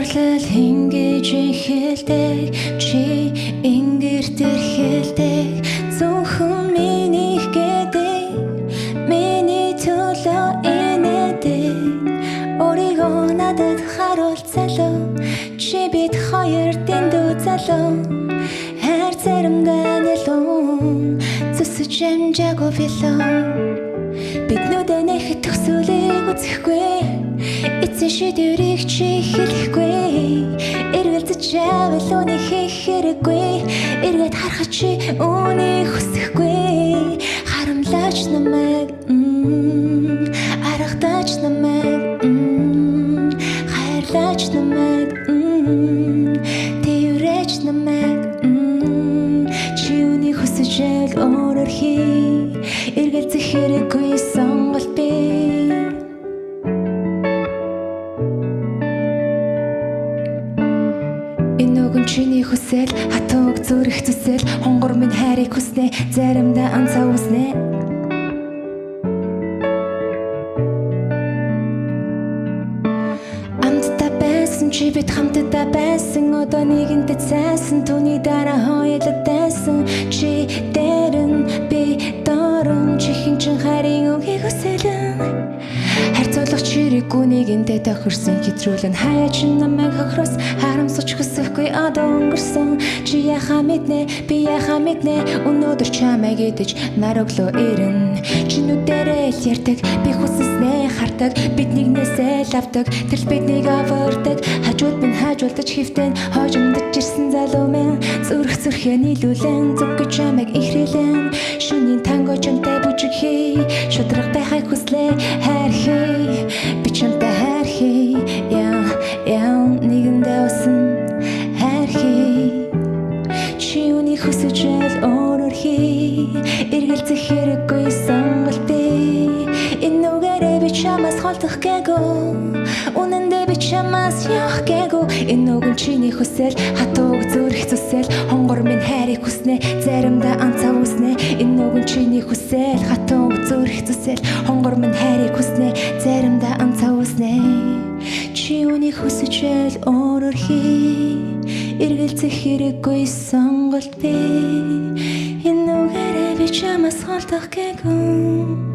дурлал ингэж ихэлдэг чи ингэрт ирхэлдэг зөвхөн минийх гэдэг миний төлөө инээдэг өөрийгөө надад харуул залуу чи бид хоёр дэндүү залуу хайр заримдаа нэлүүн зүсэж амжаагүй билүү биднүүдээ нэхэд төгсөлийг үзэхгүй эцсийн шийдвэрийг чи хэлэхгүй эргэлзэж авал үнийг хийх хэрэггүй эргээд харахад чи үнийг хүсэхгүй харамлаач намайг аргадаач намайг хайрлаач намайг тэрвэрч намайг чи үнийг хүсэж авал өөрөөр хий эргэлзэх хэрэггүй сонголт би чиний хүсэл хатууг зүрх зүсэл хонгор минь хайрыг хүснэ заримдаа анцаа үснэ амттай байсан чи бид хамтдаа байсан одоо нэгэнтээ цайсан түүний дараа хоёулаа дайсан чи дээрэн би доорн чихэн чин хайрын үгийг хүсэлэн харьцуулах чирэггүй нэгэнтээ тохирсон хэтрүүлэн хаяа чи намайг хохрос харамсаж хүсэхгүй одоо өнгөрсөн чи яхаа мэднэ би яхаа мэднэ өнөөдөр чамайг идэж нар өглөө ирэн чи нүдэрээ л ярьдаг би хүсснээ хардаг бид нэгнээсээ л авдаг тэр биднийг авардаг хажууд минь хажуулдаж хөвтөн хожимдож ирсэн залуу минь зүрх зүрхээ нийлүүлэн зүг гэж чамайг ихрэлэн шөнийн танго чамтай бүжиг хий шудраг байхыг хүслээ хайр хий би чамтай хайр хий яа нэгэндээ усан хайр хий чи үнийг хүсэж ал өөрөөр хий эргэлзэх хэрэггүй сонголт би энэ нүгээрээ би чамаас холдох гээгүй үнэндээ би чамаас явах гээгүй энэ нүгэн чиний хүсэл хатууг зүрх зүсэл хонгор минь хайрыг хүснэ заримдаа анцаа үснэ энэ нүгэн чиний хүсэл хатууг зүрх зүсэл хонгор минь хайрыг хүснэ заримдаа анцаа үснэ чи үнийг хүсэж ал өөрөөр хий эргэлзэх хэрэггүй сонголт би энэ нүгээрээ би чамаас холдох гээгүй